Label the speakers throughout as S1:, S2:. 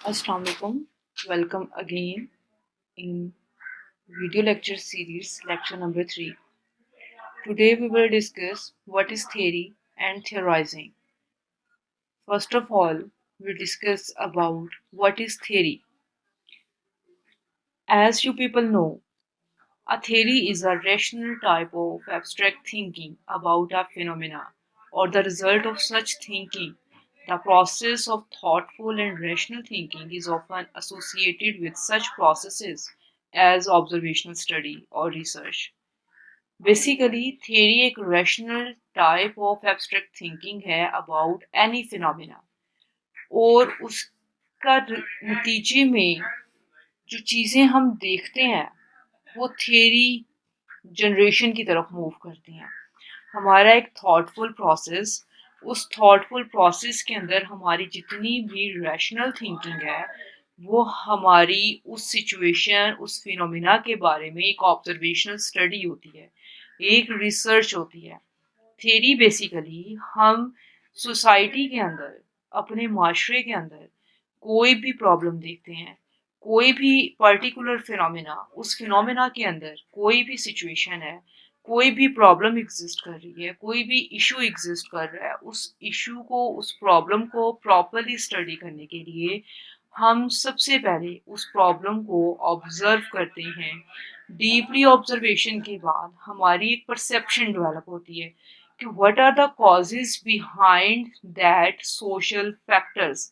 S1: Assalamu alaikum. Welcome again in video lecture series lecture number 3. Today we will discuss what is theory and theorizing. First of all, we'll discuss about what is theory. As you people know, a theory is a rational type of abstract thinking about a phenomena or the result of such thinking. The process of thoughtful and rational thinking is often associated with such processes as observational study or research. Basically, theory एक rational type of abstract thinking है about any phenomena और उसका नतीजे में जो चीज़ें हम देखते हैं वो थियरी जनरेशन की तरफ मूव करती हैं। हमारा एक थॉटफुल प्रोसेस, उस थॉटफुल प्रोसेस के अंदर हमारी जितनी भी रैशनल थिंकिंग है वो हमारी उस सिचुएशन, उस फिनोमिना के बारे में एक ऑब्जर्वेशनल स्टडी होती है, एक रिसर्च होती है। थ्योरी बेसिकली हम सोसाइटी के अंदर, अपने माशरे के अंदर कोई भी प्रॉब्लम देखते हैं, कोई भी पर्टिकुलर फिनोमिना, उस फिनोमिना के अंदर कोई भी सिचुएशन है, कोई भी प्रॉब्लम एग्जिस्ट कर रही है, कोई भी इशू एग्जिस्ट कर रहा है, उस इशू को, उस प्रॉब्लम को प्रॉपरली स्टडी करने के लिए हम सबसे पहले उस प्रॉब्लम को ऑब्जर्व करते हैं। डीपली ऑब्जर्वेशन के बाद हमारी एक परसेप्शन डेवलप होती है कि what are the causes behind that social factors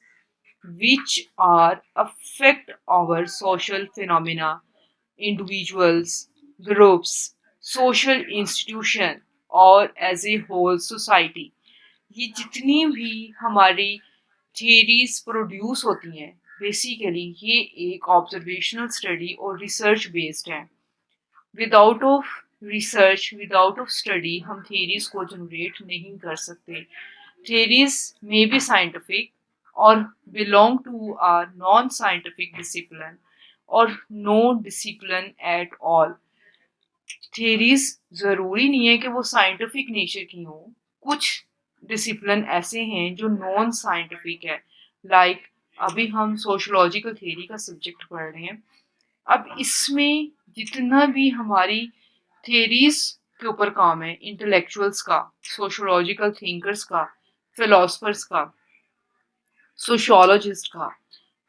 S1: which are affect our social phenomena, individuals, groups, social institution और as a whole society। ये जितनी भी हमारी थियरीज प्रोड्यूस होती हैं बेसिकली ये एक ऑब्जर्वेशनल स्टडी और रिसर्च बेस्ड है। Without of research, without of study हम थियरीज को जनरेट नहीं कर सकते। Theories may be scientific or belong to a non-scientific discipline or no discipline at all। theories ज़रूरी नहीं है कि वो साइंटिफिक नेचर की हों, कुछ डिसिप्लिन ऐसे हैं जो नॉन साइंटिफिक है। लाइक अभी हम सोशोलॉजिकल थियरी का सब्जेक्ट पढ़ रहे हैं। अब इसमें जितना भी हमारी थियरीज के ऊपर काम है, इंटेलेक्चुअल्स का, सोशोलॉजिकल थिंकर्स का, फिलोसफर्स का, सोशियोलॉजिस्ट का,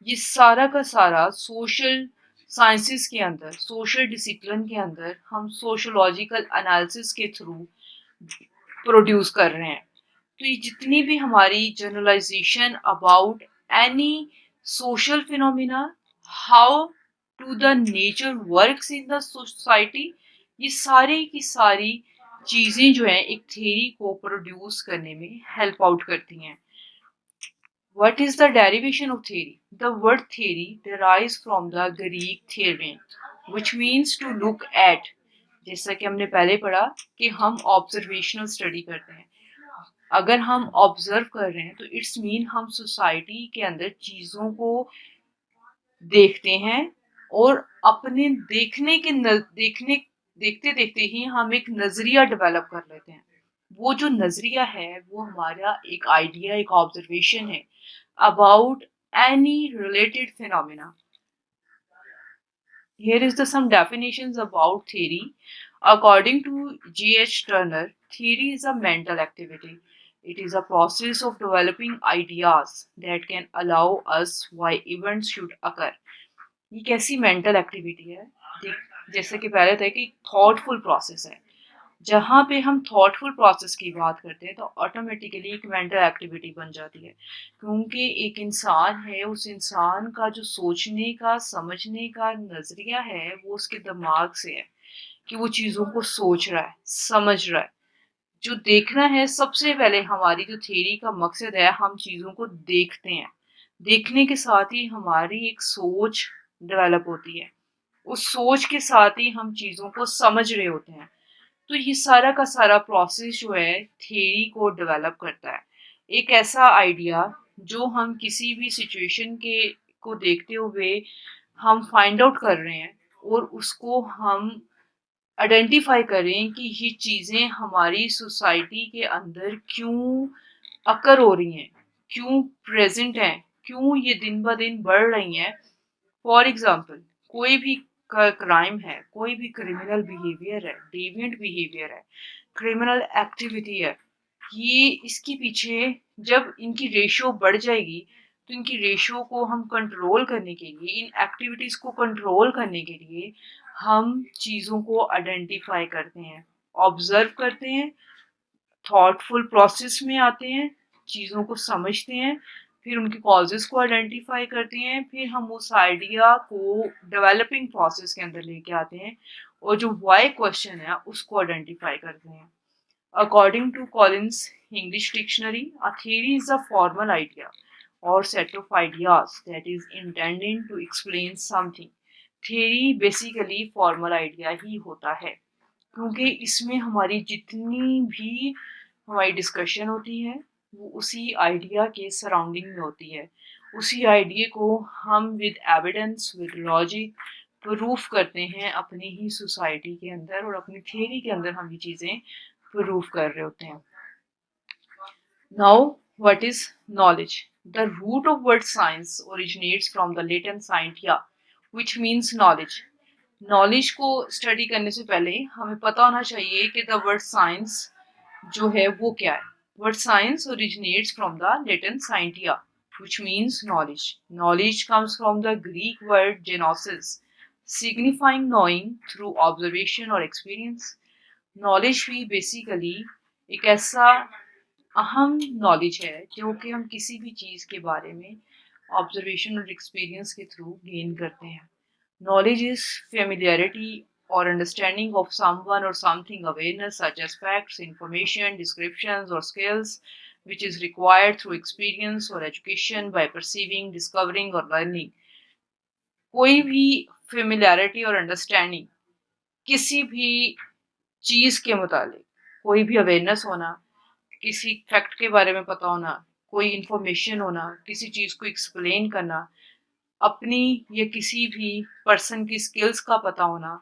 S1: ये सारा का सारा सोशल साइंसेस के अंदर, सोशल डिसिप्लिन के अंदर हम सोशोलॉजिकल एनालिसिस के थ्रू प्रोड्यूस कर रहे हैं। तो ये जितनी भी हमारी generalisation about any social phenomena, how to the nature works in the society, ये सारी की सारी चीज़ें जो हैं एक थ्योरी को प्रोड्यूस करने में हेल्प आउट करती हैं। What is the derivation of theory? The word theory derives from the Greek theorein, which means to look at। जैसा कि हमने पहले पढ़ा कि हम ऑब्जर्वेशनल स्टडी करते हैं। अगर हम ऑब्जर्व कर रहे हैं तो इट्स मीन हम सोसाइटी के अंदर चीज़ों को देखते हैं और अपने देखते देखते ही हम एक नज़रिया डेवलप कर लेते हैं। वो जो नज़रिया है वो हमारा एक आइडिया, एक ऑब्जर्वेशन है about any related phenomena। Here is some definitions about theory. According to G.H. Turner, theory is a mental activity. It is a process of developing ideas that can allow us why events should occur। ये कैसी mental activity है? जैसे कि पहले था कि thoughtful process है। जहाँ पे हम थॉटफुल प्रोसेस की बात करते हैं तो ऑटोमेटिकली एक मेंटल एक्टिविटी बन जाती है, क्योंकि एक इंसान है, उस इंसान का जो सोचने का, समझने का नज़रिया है वो उसके दिमाग से है कि वो चीज़ों को सोच रहा है, समझ रहा है। जो देखना है, सबसे पहले हमारी जो थ्योरी का मकसद है, हम चीज़ों को देखते हैं। देखने के साथ ही हमारी एक सोच डेवलप होती है। उस सोच के साथ ही हम चीज़ों को समझ रहे होते हैं। तो ये सारा का सारा प्रोसेस जो है थियरी को डेवलप करता है। एक ऐसा आइडिया जो हम किसी भी सिचुएशन के को देखते हुए हम फाइंड आउट कर रहे हैं और उसको हम आइडेंटिफाई करें कि ये चीज़ें हमारी सोसाइटी के अंदर क्यों अकर हो रही हैं, क्यों प्रेजेंट हैं, क्यों ये दिन ब दिन बढ़ रही हैं। फॉर एग्जाम्पल, कोई भी क्राइम है, कोई भी क्रिमिनल बिहेवियर है, डेविएंट बिहेवियर है, क्रिमिनल एक्टिविटी है, ये इसके पीछे जब इनकी रेशियो बढ़ जाएगी तो इनकी रेशियो को हम कंट्रोल करने के लिए, इन एक्टिविटीज को कंट्रोल करने के लिए हम चीज़ों को आइडेंटिफाई करते हैं, ऑब्जर्व करते हैं, थॉटफुल प्रोसेस में आते हैं, चीज़ों को समझते हैं, फिर उनके कॉजेज़ को आइडेंटिफाई करते हैं, फिर हम उस आइडिया को डेवलपिंग प्रोसेस के अंदर लेके आते हैं और जो वाई क्वेश्चन है उसको आइडेंटिफाई करते हैं। According to Collins English dictionary, a theory is a formal idea or set of ideas that is intended to explain something. Theory basically formal idea ही होता है, क्योंकि इसमें हमारी जितनी भी हमारी डिस्कशन होती है वो उसी आइडिया के सराउंडिंग में होती है। उसी आइडिया को हम with evidence, with logic proof करते हैं अपनी ही सोसाइटी के अंदर, और अपनी थियरी के अंदर हम ये चीज़ें प्रूफ कर रहे होते हैं। Now, what is knowledge? The root of word science originates from the Latin scientia, which means knowledge. Knowledge को स्टडी करने से पहले हमें पता होना चाहिए कि द वर्ड साइंस जो है वो क्या है। Word science originates from the Latin scientia, which means knowledge. Knowledge comes from the Greek word genosis, signifying knowing through observation or experience. Knowledge भी बेसिकली एक ऐसा अहम नॉलेज है जो कि हम किसी भी चीज़ के बारे में ऑब्जर्वेशन और एक्सपीरियंस के थ्रू गेन करते हैं। नॉलेज इज फेमिलियरिटी और अंडरस्टैंडिंग ऑफ समवन और something, awareness such as facts, information, descriptions और skills which is required through experience or education by perceiving, discovering or learning. कोई भी फेमिलियरिटी और अंडरस्टैंडिंग किसी भी चीज़ के मुतालिक, कोई भी अवेयरनेस होना, किसी फैक्ट के बारे में पता होना, कोई इंफॉर्मेशन होना, किसी चीज़ को एक्सप्लेन करना, अपनी या किसी भी पर्सन की स्किल्स का पता होना,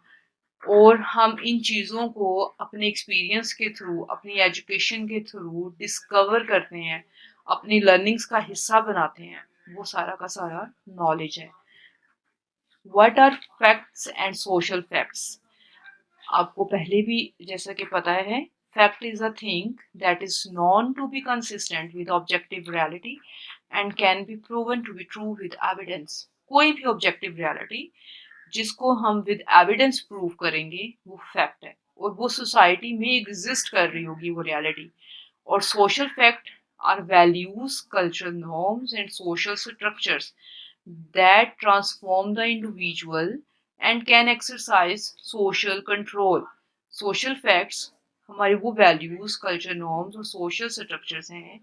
S1: और हम इन चीज़ों को अपने एक्सपीरियंस के थ्रू, अपनी एजुकेशन के थ्रू डिस्कवर करते हैं, अपनी लर्निंग्स का हिस्सा बनाते हैं, वो सारा का सारा नॉलेज है। What are facts and social facts? आपको पहले भी जैसा कि पता है, fact is a thing that is known to be consistent with objective reality and can be proven to be true with evidence. कोई भी ऑब्जेक्टिव रियलिटी जिसको हम विद एविडेंस प्रूव करेंगे वो फैक्ट है, और वो सोसाइटी में एग्जिस्ट कर रही होगी वो रियलिटी। और social fact are values, cultural norms and social structures that transform the individual and can exercise social control. Social facts हमारी वो वैल्यूज, कल्चर नॉर्म्स और सोशल स्ट्रक्चर्स हैं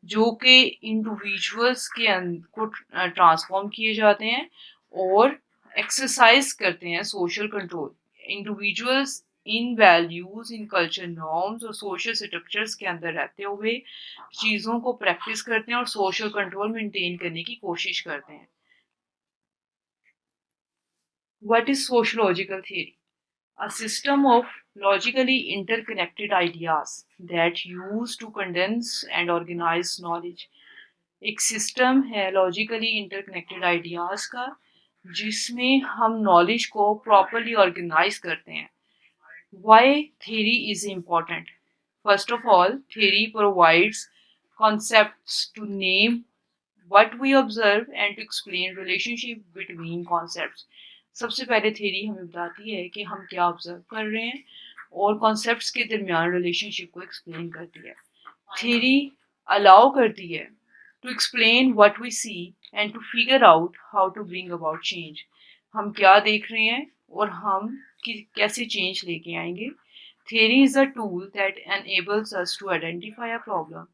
S1: जो कि इंडिविजुअल्स के को ट्रांसफॉर्म किए जाते हैं और एक्सरसाइज करते हैं social control. Individuals in values, in culture norms और सोशल स्ट्रक्चर्स के अंदर रहते हुए चीज़ों को प्रैक्टिस करते हैं और सोशल कंट्रोल मेंटेन करने की कोशिश करते हैं। What is sociological theory? A system of logically interconnected ideas that use to condense and organize knowledge. एक सिस्टम है लॉजिकली इंटरकनेक्टेड आइडियाज का जिसमें हम नॉलेज को प्रॉपरली ऑर्गेनाइज करते हैं। Why theory is important? First of all, theory provides concepts to name what we observe and to explain relationship between concepts. सबसे पहले थ्योरी हमें बताती है कि हम क्या ऑब्जर्व कर रहे हैं और कॉन्सेप्ट्स के दरमियान रिलेशनशिप को एक्सप्लेन करती है। थ्योरी अलाउ करती है to explain what we see and to figure out how to bring about change. हम क्या देख रहे हैं और हम कैसे चेंज लेके आएंगे। Theory is a tool that enables us to identify a problem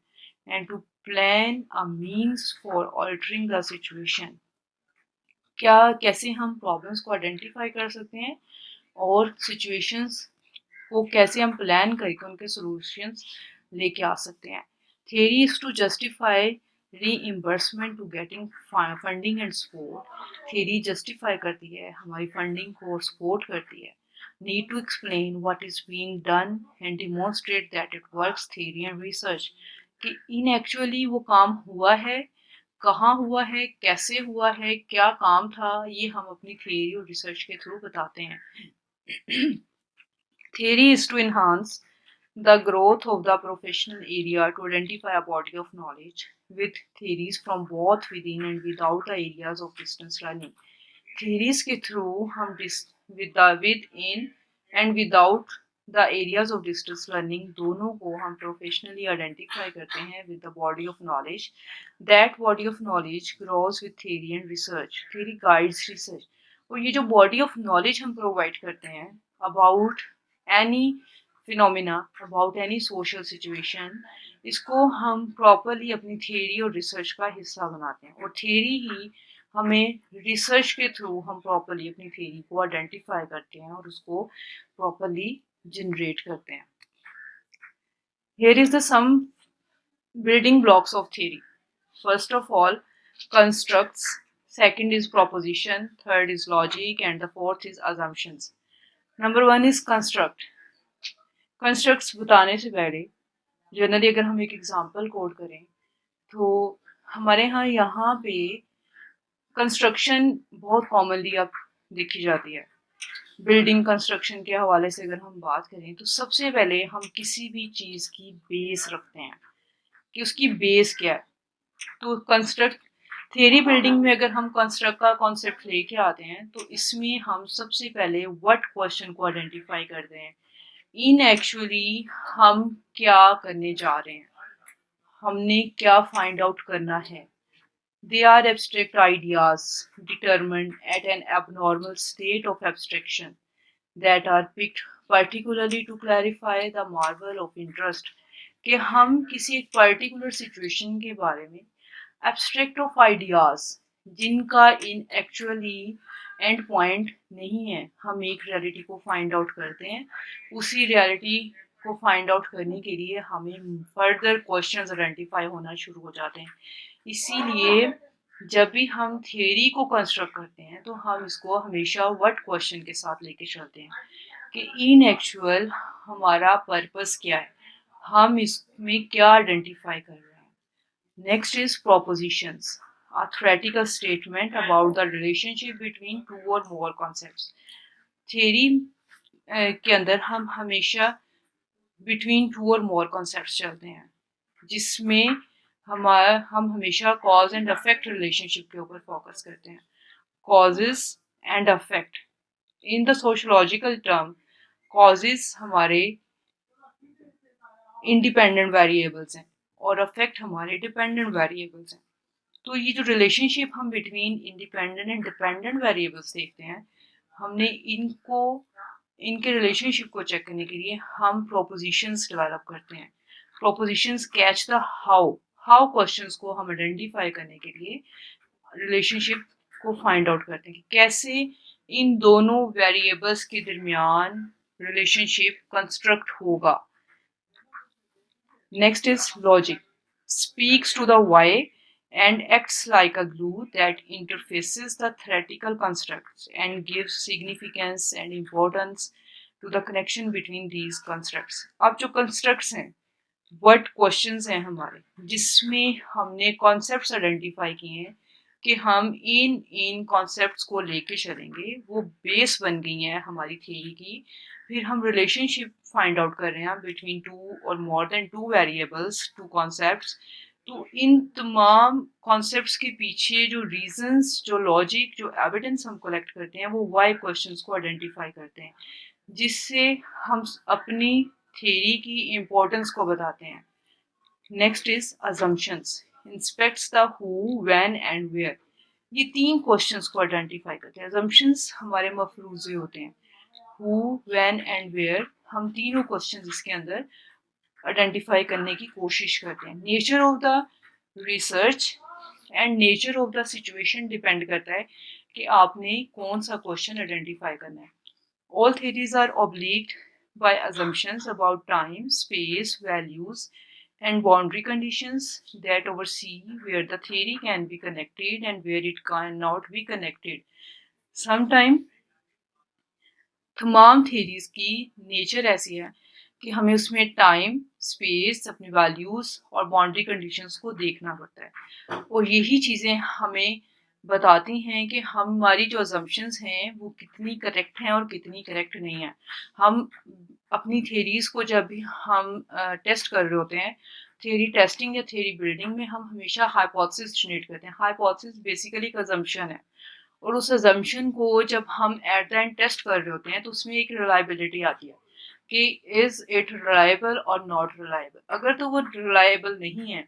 S1: and to plan a means for altering the situation. क्या कैसे हम प्रॉब्लम्स को आइडेंटिफाई कर सकते हैं और सिचुएशंस को कैसे हम प्लान करके उनके सॉल्यूशंस लेके आ सकते हैं। Theory is to justify reimbursement to getting funding and support. Theory justify करती है हमारी फंडिंग को और सपोर्ट करती है। Need to explain what is being done and demonstrate that it works. Theory and research कि इन एक्चुअली वो काम हुआ है, कहाँ हुआ है, कैसे हुआ है, क्या काम था, ये हम अपनी थियरी और रिसर्च के थ्रू बताते हैं। Theory is to enhance the growth of the professional area to identify a body of knowledge with theories from both within and without the areas of distance learning. Theories के through हम within and without the areas of distance learning दोनों को हम professionally identify करते हैं with the body of knowledge. That body of knowledge grows with theory and research. Theory guides research. और ये जो body of knowledge हम provide करते हैं about any phenomena, about any social situation, इसको हम प्रॉपरली अपनी थियरी और रिसर्च का हिस्सा बनाते हैं, और थियरी ही हमें रिसर्च के थ्रू हम प्रॉपरली अपनी थियरी को आइडेंटिफाई करते हैं और उसको प्रॉपरली जनरेट करते हैं. Here is the some building blocks of theory. First of all, constructs. Second is proposition. Third is logic, and the fourth is assumptions. Number one is construct. Constructs बताने से पहले generally अगर हम एक example code करें तो हमारे यहाँ पे कंस्ट्रक्शन बहुत कॉमनली अब देखी जाती है. बिल्डिंग कंस्ट्रक्शन के हवाले से अगर हम बात करें तो सबसे पहले हम किसी भी चीज़ की बेस रखते हैं कि उसकी बेस क्या है. तो कंस्ट्रक्ट थियरी बिल्डिंग में अगर हम कंस्ट्रक्ट का कॉन्सेप्ट लेके आते हैं तो इसमें हम सबसे पहले व्हाट क्वेश्चन को आइडेंटिफाई करते हैं. इन एक्चुअली हम क्या करने जा रहे हैं, हमने क्या फाइंड आउट करना है. They are abstract ideas determined at an abnormal state of abstraction that are picked particularly to clarify the marvel of interest. कि हम किसी एक पर्टिकुलर सिचुएशन के बारे में एब्स्ट्रैक्ट ऑफ आइडियाज जिनका इन एक्चुअली एंड पॉइंट नहीं है, हम एक रियलिटी को फाइंड आउट करते हैं. उसी रियलिटी को फाइंड आउट करने के लिए हमें फर्दर क्वेश्चंस आइडेंटिफाई होना शुरू हो जाते हैं. इसीलिए जब भी हम थियरी को कंस्ट्रक्ट करते हैं तो हम इसको हमेशा व्हाट क्वेश्चन के साथ लेके चलते हैं कि इन एक्चुअल हमारा पर्पस क्या है, हम इसमें क्या आइडेंटिफाई कर रहे हैं. Next is propositions, a theoretical statement about the relationship between two or more concepts. Theory के अंदर हम हमेशा बिटवीन टू और मोर कॉन्सेप्ट्स चलते हैं जिसमें हम हमेशा कॉज एंड अफेक्ट रिलेशनशिप के ऊपर फोकस करते हैं. Causes and affect in the sociological term, causes हमारे इंडिपेंडेंट वेरिएबल्स हैं और अफेक्ट हमारे डिपेंडेंट वेरिएबल्स हैं. तो ये जो रिलेशनशिप हम between independent and dependent variables देखते हैं, हमने इनके रिलेशनशिप को चेक करने के लिए हम प्रोपोजिशंस डेवलप करते हैं. Propositions catch the how questions को हम आइडेंटिफाई करने के लिए रिलेशनशिप को फाइंड आउट करते हैं कि कैसे इन दोनों वेरिएबल्स के दरमियान रिलेशनशिप कंस्ट्रक्ट होगा. Next is logic, speaks to the why and acts like a glue that interfaces the theoretical constructs and gives significance and importance to the connection between these constructs. अब जो constructs हैं, what questions हैं हमारे, जिसमें हमने concepts identify किए हैं कि हम इन concepts को लेके चलेंगे, वो base बन गई हैं हमारी theory की. फिर हम relationship find out कर रहे हैं between two or more than two variables, two concepts. तो इन तमाम कॉन्सेप्ट्स के पीछे जो रीजंस, जो लॉजिक, जो एविडेंस हम कलेक्ट करते हैं वो वाई क्वेश्चंस को आइडेंटिफाई करते हैं, जिससे हम अपनी थियरी की इम्पोर्टेंस को बताते हैं. Next is assumptions, inspects the who, when and where. ये तीन क्वेश्चंस को आइडेंटिफाई करते हैं. अजम्पशंस हमारे मफरूजे होते हैं, हु, व्हेन एंड वेयर, हम तीनों क्वेश्चंस इसके अंदर आइडेंटिफाई करने की कोशिश करते हैं. Nature of the research and nature of the situation depend करता है कि आपने कौन सा क्वेश्चन आइडेंटिफाई करना है. All theories are obliged by assumptions about time, space, values and boundary conditions that oversee where the theory can be connected and where it cannot be connected. Sometime तमाम theories की nature ऐसी है कि हमें उसमें time, space, अपनी values और boundary conditions को देखना पड़ता है। और यही चीज़ें हमें बताती हैं कि हमारी जो असम्पशन्स हैं वो कितनी करेक्ट हैं और कितनी करेक्ट नहीं है। हम अपनी थियरीज़ को जब भी हम टेस्ट कर रहे होते हैं, थियरी टेस्टिंग या थियरी बिल्डिंग में हम हमेशा हाइपोथेसिस जनरेट करते हैं। हाइपोथेसिस बेसिकली एक असम्पशन है और उस असम्पशन को जब हम एट द एंड टेस्ट कर रहे होते हैं तो उसमें एक रिलायबिलिटी आती है कि इज़ इट रिलायबल और नॉट रिलायबल। अगर तो वो रिलायबल नहीं है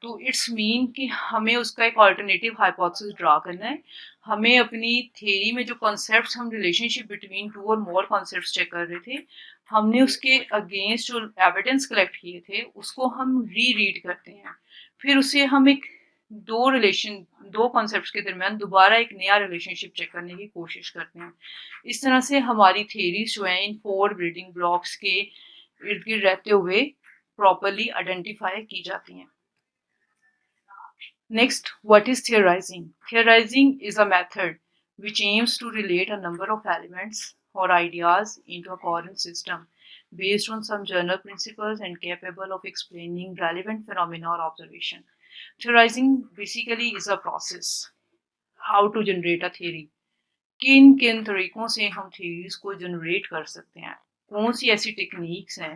S1: तो इट्स मीन कि हमें उसका एक अल्टरनेटिव हाइपोथेसिस ड्रा करना है। हमें अपनी थ्योरी में जो कॉन्सेप्ट्स हम रिलेशनशिप बिटवीन टू और मोर कॉन्सेप्ट्स चेक कर रहे थे, हमने उसके अगेंस्ट जो एविडेंस कलेक्ट किए थे उसको हम री रीड करते हैं। फिर उसे हम एक दो कॉन्सेप्ट्स के दरमियान दोबारा एक नया रिलेशनशिप चेक करने की कोशिश करते हैं। इस तरह से हमारी थ्योरीज जो हैं इन 4 बिल्डिंग ब्लॉक्स के इर्द गिर्द रहते हुए प्रॉपरली आइडेंटिफाई की जाती हैं। Next, what is theorizing? Theorizing is a method which aims to relate a number of elements or ideas into a coherent system based on some general principles and capable of explaining relevant phenomena or observation. Theorizing basically is a process. How to generate a theory? किन किन तरीकों से हम theories को generate कर सकते हैं, कौन सी ऐसी टेक्निक्स हैं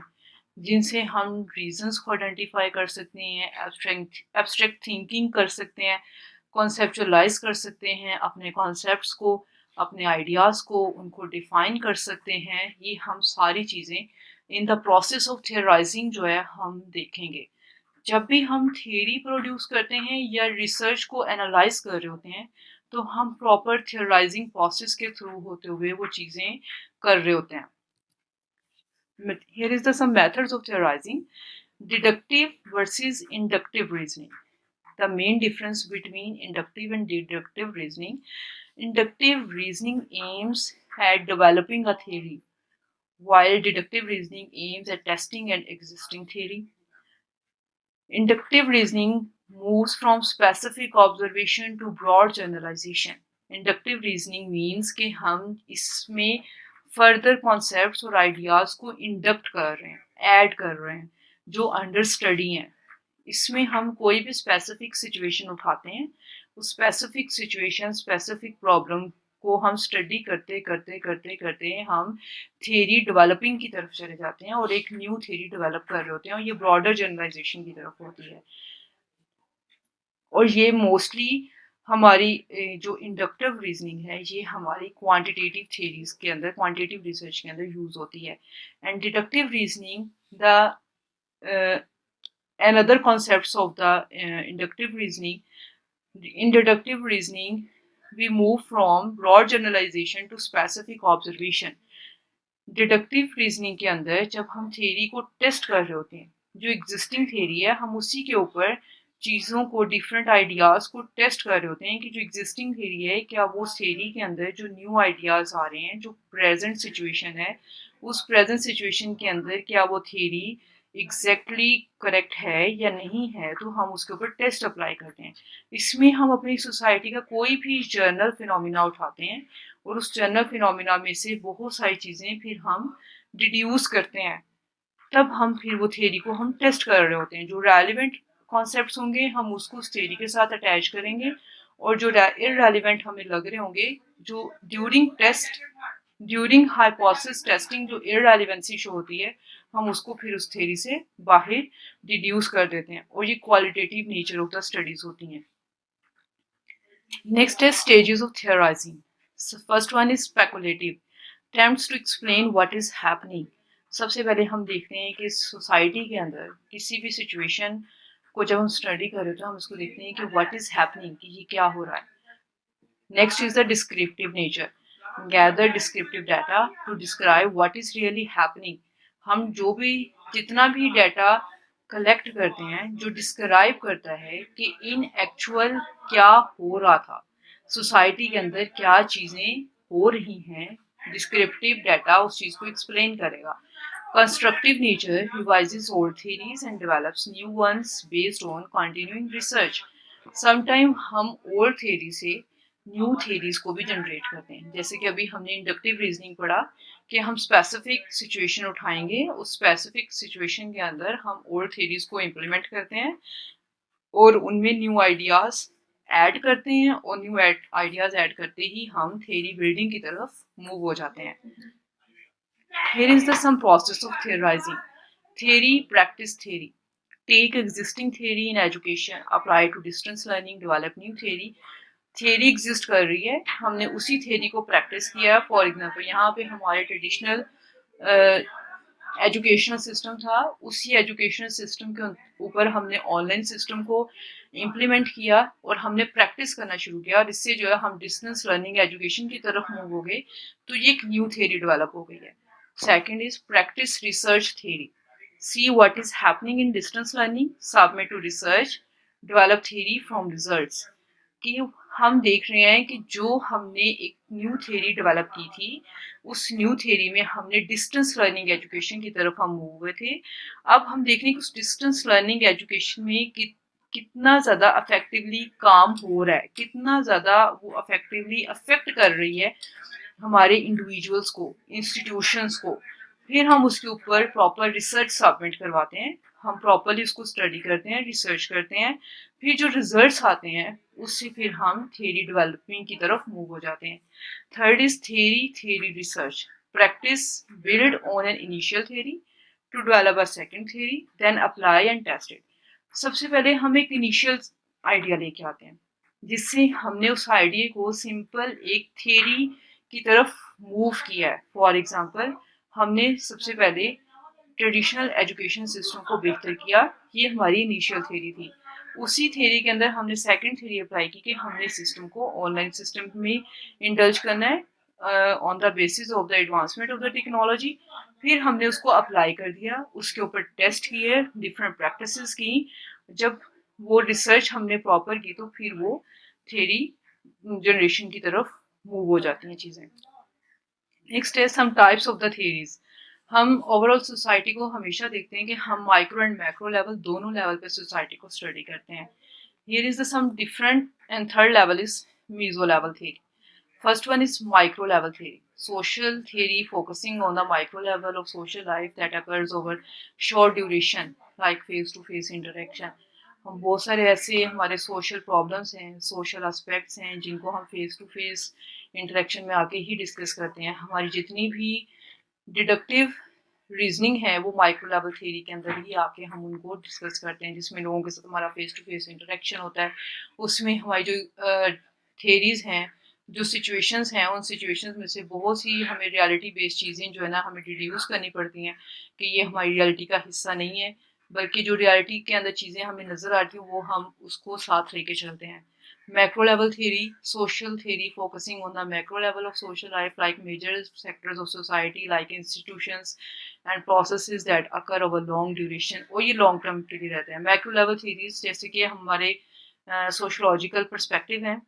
S1: जिनसे हम रीजंस को आइडेंटिफाई कर सकते हैं, एब्स्ट्रैक्ट थिंकिंग कर सकते हैं, कॉन्सेप्चुअलाइज कर सकते हैं अपने कॉन्सेप्ट्स को, अपने आइडियाज़ को, उनको डिफाइन कर सकते हैं। ये हम सारी चीज़ें इन द प्रोसेस ऑफ थियराइजिंग जो है हम देखेंगे। जब भी हम थियरी प्रोड्यूस करते हैं या रिसर्च को एनालाइज कर रहे होते हैं तो हम प्रॉपर थियराइजिंग प्रोसेस के थ्रू होते हुए वो चीज़ें कर रहे होते हैं। Here is the some methods of theorizing. Deductive versus inductive reasoning. The main difference between inductive and deductive reasoning. Inductive reasoning aims at developing a theory, while deductive reasoning aims at testing an existing theory. Inductive reasoning moves from specific observation to broad generalization. Inductive reasoning means कि हम इसमें further concepts और ideas को induct कर रहे हैं, add कर रहे हैं, जो अंडर स्टडी हैं। इसमें हम कोई भी स्पेसिफिक सिचुएशन उठाते हैं, उस स्पेसिफिक सिचुएशन, स्पेसिफिक प्रॉब्लम को हम स्टडी करते करते करते करते हम थियरी डेवलपिंग की तरफ चले जाते हैं और एक न्यू थियरी डेवलप कर रहे होते हैं और ये ब्रॉडर जनरलाइजेशन की तरफ होती है। और ये मोस्टली हमारी जो इंडक्टिव रीजनिंग है ये हमारी क्वांटिटेटिव थ्योरीज के अंदर, क्वांटिटेटिव रिसर्च के अंदर यूज होती है। And deductive reasoning the and other concepts of the inductive reasoning. In deductive reasoning, we move from broad generalization to specific observation. Deductive reasoning के अंदर जब हम थ्योरी को टेस्ट कर रहे होते हैं, जो एग्जिस्टिंग थ्योरी है हम उसी के ऊपर चीज़ों को, डिफरेंट आइडियाज़ को टेस्ट कर रहे होते हैं कि जो एग्जिस्टिंग थ्योरी है क्या वो थ्योरी के अंदर जो न्यू आइडियाज़ आ रहे हैं, जो प्रेजेंट सिचुएशन है, उस प्रेजेंट सिचुएशन के अंदर क्या वो थ्योरी एग्जैक्टली करेक्ट है या नहीं है, तो हम उसके ऊपर टेस्ट अप्लाई करते हैं। इसमें हम अपनी सोसाइटी का कोई भी जर्नल फिनोमिना उठाते हैं और उस जनरल फिनोमिना में से बहुत सारी चीज़ें फिर हम डिड्यूस करते हैं। तब हम फिर वो थ्योरी को हम टेस्ट कर रहे होते हैं। जो रेलिवेंट कॉन्सेप्ट्स होंगे हम उसको उस थ्योरी के साथ अटैच करेंगे और जो इररेलेवेंट हमें लग रहे होंगे, जो ड्यूरिंग हाइपोथेसिस टेस्टिंग जो इररेलेवेंसी शो होती है, हम उसको फिर उस थ्योरी से बाहर डिड्यूस कर देते हैं और ये qualitative nature of the studies होती हैं। Next is stages of theorizing. So first one is speculative. Attempts to explain what is happening. सबसे पहले हम देखते हैं कि सोसाइटी के अंदर किसी भी सिचुएशन को जब हम स्टडी कर रहे हो तो हम उसको देखते हैं कि व्हाट इज हैपनिंग, कि ये क्या हो रहा है। Next is the descriptive nature. Gather descriptive data to describe what is really happening. हम जो भी जितना भी डाटा कलेक्ट करते हैं जो डिस्क्राइब करता है कि इन एक्चुअल क्या हो रहा था, सोसाइटी के अंदर क्या चीज़ें हो रही हैं, डिस्क्रिप्टिव डाटा उस चीज़ को एक्सप्लेन करेगा। Constructive nature revises old theories and develops new ones based on continuing research. Sometime हम ओल्ड थ्योरी से न्यू थेरीज को भी जनरेट करते हैं। जैसे कि अभी हमने इंडक्टिव रीजनिंग पढ़ा कि हम स्पेसिफिक सिचुएशन उठाएंगे, उस स्पेसिफिक सिचुएशन के अंदर हम ओल्ड थेरीज को इम्प्लीमेंट करते हैं और उनमें न्यू आइडियाज ऐड करते हैं, और न्यू आइडियाज ऐड करते ही हम थेरी बिल्डिंग की तरफ मूव हो जाते हैं। Here is the some process of theorizing. Theory, practice theory. Take existing theory in education, apply to distance learning, develop new theory. Theory exist कर रही है, हमने उसी थियरी को प्रैक्टिस किया। फॉर एग्जांपल यहाँ पे हमारे ट्रेडिशनल एजुकेशनल सिस्टम था, उसी एजुकेशनल सिस्टम के ऊपर हमने ऑनलाइन सिस्टम को इम्प्लीमेंट किया और हमने प्रैक्टिस करना शुरू किया, और इससे जो है हम डिस्टेंस लर्निंग एजुकेशन की तरफ मूव हो गए। तो ये एक न्यू थियरी डेवलप हो गई है। Second is practice research theory. See what is happening in distance learning, submit to research, develop theory from results. कि हम देख रहे हैं कि जो हमने एक न्यू थ्योरी डेवलप की थी, उस न्यू थ्योरी में हमने डिस्टेंस लर्निंग एजुकेशन की तरफ हम मूव हुए थे। अब हम देख रहे हैं कि उस डिस्टेंस लर्निंग एजुकेशन में कितना ज़्यादा अफेक्टिवली काम हो रहा है, कितना ज़्यादा वो अफेक्टिवली अफेक्ट कर रही है हमारे इंडिविजुअल्स को, इंस्टीट्यूशंस को। फिर हम उसके ऊपर प्रॉपर रिसर्च सबमिट करवाते हैं, हम प्रॉपरली उसको स्टडी करते हैं, रिसर्च करते हैं। फिर जो रिजल्ट्स आते हैं उससे फिर हम थ्योरी डेवलपमेंट की तरफ मूव हो जाते हैं। Third is theory research. Practice build on an initial theory to develop a second theory, then apply and test it. सबसे पहले हम एक इनिशियल आइडिया लेके आते हैं, जिससे हमने उस आइडिया को सिंपल एक थ्योरी की तरफ मूव किया है। फॉर एग्जाम्पल, हमने सबसे पहले ट्रेडिशनल एजुकेशन सिस्टम को बेहतर किया, ये हमारी इनिशियल थ्योरी थी। उसी थ्योरी के अंदर हमने सेकंड थ्योरी अप्लाई की कि हमने सिस्टम को ऑनलाइन सिस्टम में इंडल्ज करना है on the basis of the advancement of the technology. फिर हमने उसको अप्लाई कर दिया, उसके ऊपर टेस्ट किए, डिफरेंट प्रैक्टिसेस की। जब वो रिसर्च हमने प्रॉपर की तो फिर वो थ्योरी जनरेशन की तरफ मूव हो जाती हैं चीज़ें। नेक्स्ट है some types of the theories. हम ओवरऑल सोसाइटी को हमेशा देखते हैं कि हम माइक्रो एंड मैक्रो लेवल दोनों लेवल पे सोसाइटी को स्टडी करते हैं। Here is the some different, and third level is meso level theory. First one is micro level theory. Social theory focusing on the micro level of social life that occurs over short duration, like face to face interaction. हम बहुत सारे ऐसे हमारे social problems हैं, social aspects हैं, जिनको हम face to face interaction में आके ही डिस्कस करते हैं। हमारी जितनी भी डिडक्टिव रीजनिंग है वो माइक्रो लेवल थ्योरी के अंदर ही आके हम उनको डिस्कस करते हैं, जिसमें लोगों के साथ हमारा फेस टू फेस इंटरेक्शन होता है। उसमें हमारी जो थियरीज हैं, जो सिचुएशंस हैं, उन सिचुएशंस में से बहुत सी हमें रियलिटी बेस्ड चीज़ें जो है ना हमें डिड्यूस करनी पड़ती हैं कि ये हमारी रियलिटी का हिस्सा नहीं है, बल्कि जो रियलिटी के अंदर चीज़ें हमें नज़र आती हैं वो हम उसको साथ लेके चलते हैं। Macro level theory, social theory focusing on the macro level of social life, like major sectors of society like institutions and processes that occur over long duration, और ये long term के लिए रहते हैं। Macro level theories जैसे कि हमारे sociological perspective हैं,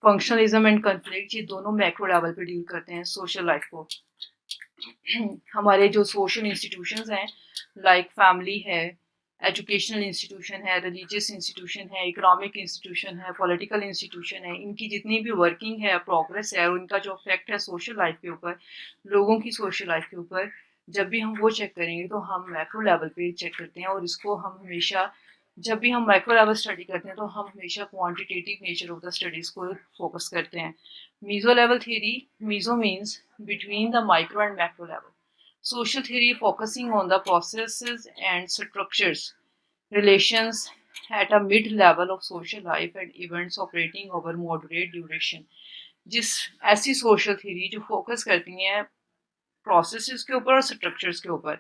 S1: फंक्शनलिज्म एंड कॉन्फ्लिक्ट, ये दोनों मैक्रो लेवल पे डील करते हैं सोशल लाइफ को। हमारे जो सोशल इंस्टीट्यूशंस हैं, लाइक फैमिली है, एजुकेशनल इंस्टीट्यूशन है, रिलीजियस इंस्टीट्यूशन है, इकोनॉमिक इंस्टीट्यूशन है, पॉलिटिकल इंस्टीट्यूशन है, इनकी जितनी भी वर्किंग है, प्रोग्रेस है, और इनका जो इफेक्ट है सोशल लाइफ के ऊपर, लोगों की सोशल लाइफ के ऊपर, जब भी हम वो चेक करेंगे तो हम मैक्रो लेवल पे चेक करते हैं। और इसको हम हमेशा, जब भी हम माइक्रो लेवल स्टडी करते हैं तो हम हमेशा quantitative nature of the studies को फोकस करते हैं। Meso level theory, meso means between the micro and macro level. Social theory focusing on the processes and structures, relations at a mid level of social life and events operating over moderate duration. जिस ऐसी social theory जो focus करती हैं processes के ऊपर और structures के ऊपर,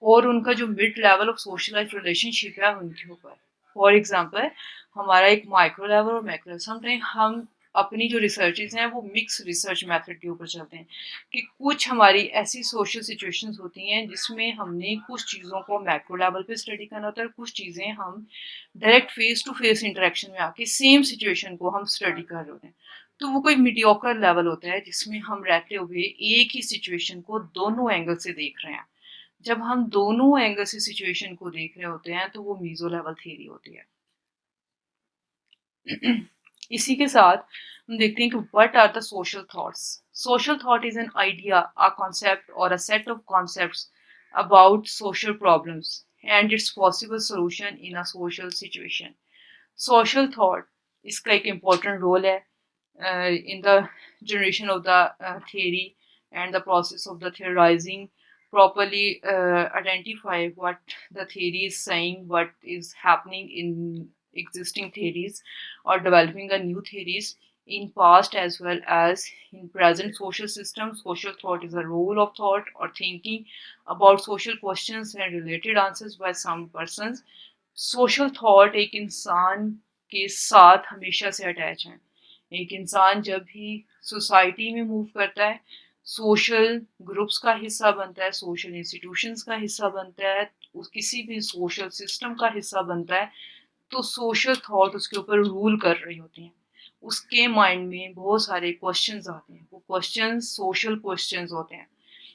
S1: और उनका जो mid level of social life relationship है उनके ऊपर। फॉर एग्जांपल, हमारा एक माइक्रो लेवल और मैक्रो, समटाइम हम अपनी जो रिसर्चेज हैं वो मिक्स रिसर्च मेथड के ऊपर चलते हैं कि कुछ हमारी ऐसी सोशल सिचुएशंस होती हैं जिसमें हमने कुछ चीज़ों को मैक्रो लेवल पे स्टडी करना होता है, कुछ चीज़ें हम direct face to face interaction में आके सेम सिचुएशन को हम स्टडी कर रहे होते हैं। तो वो कोई मीडियोकर लेवल होता है जिसमें हम रहते हुए एक ही सिचुएशन को दोनों एंगल से देख रहे हैं। जब हम दोनों एंगल से सिचुएशन को देख रहे होते हैं तो वो मीजो लेवल थ्योरी होती है। इसी के साथ हम देखते हैं कि what are the social thoughts. Social thought is an idea, a concept और a set of concepts about social problems and its possible solution in a social situation. Social thought इसका एक important role है in the generation of the theory and the process of the theorizing. Properly identify what the theory is saying, what is happening in existing theories, or developing a new theories in past as well as in present social system. Social thought is a role of thought or thinking about social questions and related answers by some persons. Social thought एक इंसान के साथ हमेशा से attach है. एक इंसान जब भी सोसाइटी में मूव करता है, सोशल ग्रुप्स का हिस्सा बनता है, सोशल इंस्टीट्यूशंस का हिस्सा बनता है, किसी भी सोशल सिस्टम का हिस्सा बनता है, तो सोशल थॉट उसके ऊपर रूल कर रही होती हैं. उसके माइंड में बहुत सारे क्वेश्चंस आते हैं. वो क्वेश्चंस सोशल क्वेश्चंस होते हैं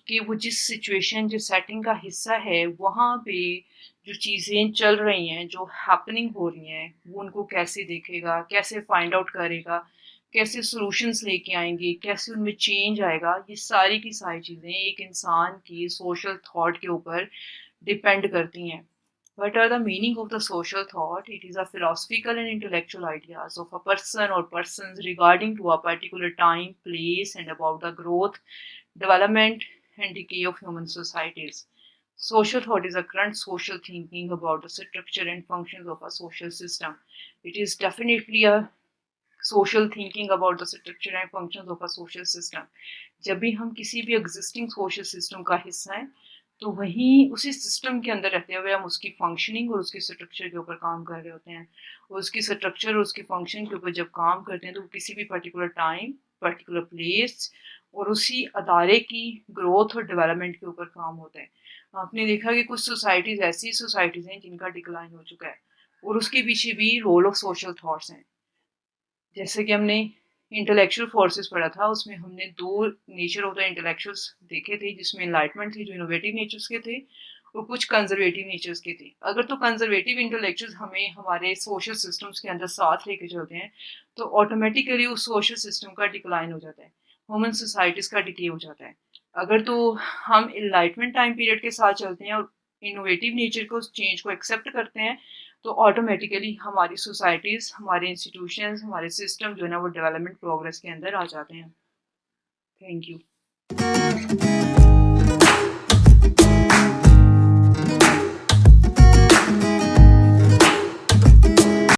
S1: कि वो जिस सिचुएशन जिस सेटिंग का हिस्सा है वहाँ पे जो चीज़ें चल रही हैं, जो हैपनिंग हो रही हैं, वो उनको कैसे देखेगा, कैसे फाइंड आउट करेगा, कैसे सॉल्यूशंस लेके आएंगे, कैसे उनमें चेंज आएगा. ये सारी की सारी चीज़ें एक इंसान की सोशल थॉट के ऊपर डिपेंड करती हैं. What are the meaning of the social thought? It is a philosophical and intellectual ideas of a person or persons regarding to a particular time, place, and about the growth, development, and decay of human societies. Social thought is a current social thinking about the structure and functions of a social system. It is definitely a social thinking about the structure and functions of a social system. जब भी हम किसी भी existing social system का हिस्सा हैं, तो वहीं उसी सिस्टम के अंदर रहते हुए हम उसकी फंक्शनिंग और उसकी स्ट्रक्चर के ऊपर काम कर रहे होते हैं. और उसकी स्ट्रक्चर और उसकी फंक्शन के ऊपर जब काम करते हैं तो किसी भी पर्टिकुलर टाइम, पर्टिकुलर प्लेस और उसी अदारे की ग्रोथ और डेवलपमेंट के ऊपर काम होता है. आपने देखा कि कुछ सोसाइटीज़ ऐसी सोसाइटीज़ हैं जिनका डिक्लाइन हो चुका है और उसके पीछे भी रोल ऑफ सोशल थॉट्स हैं. जैसे कि हमने इंटेलेक्चुअल फोर्सेस पढ़ा था, उसमें हमने दो नेचर ऑफ द इंटेलेक्चुअल्स देखे थे, जिसमें एनलाइटमेंट थे जो इनोवेटिव नेचर्स के थे और कुछ कंजर्वेटिव नेचर्स के थे. अगर तो कंजर्वेटिव इंटेलेक्चुअल्स हमें हमारे सोशल सिस्टम्स के अंदर साथ लेके चलते हैं तो ऑटोमेटिकली उस सोशल सिस्टम का डिक्लाइन हो जाता है, ह्यूमन सोसाइटीज़ का डिके हो जाता है. अगर तो हम एनलाइटमेंट टाइम पीरियड के साथ चलते हैं और इनोवेटिव नेचर को चेंज को एक्सेप्ट करते हैं तो ऑटोमेटिकली हमारी सोसाइटीज़, हमारे इंस्टीट्यूशंस, हमारे सिस्टम जो है ना वो डेवलपमेंट प्रोग्रेस के अंदर आ जाते हैं. Thank you.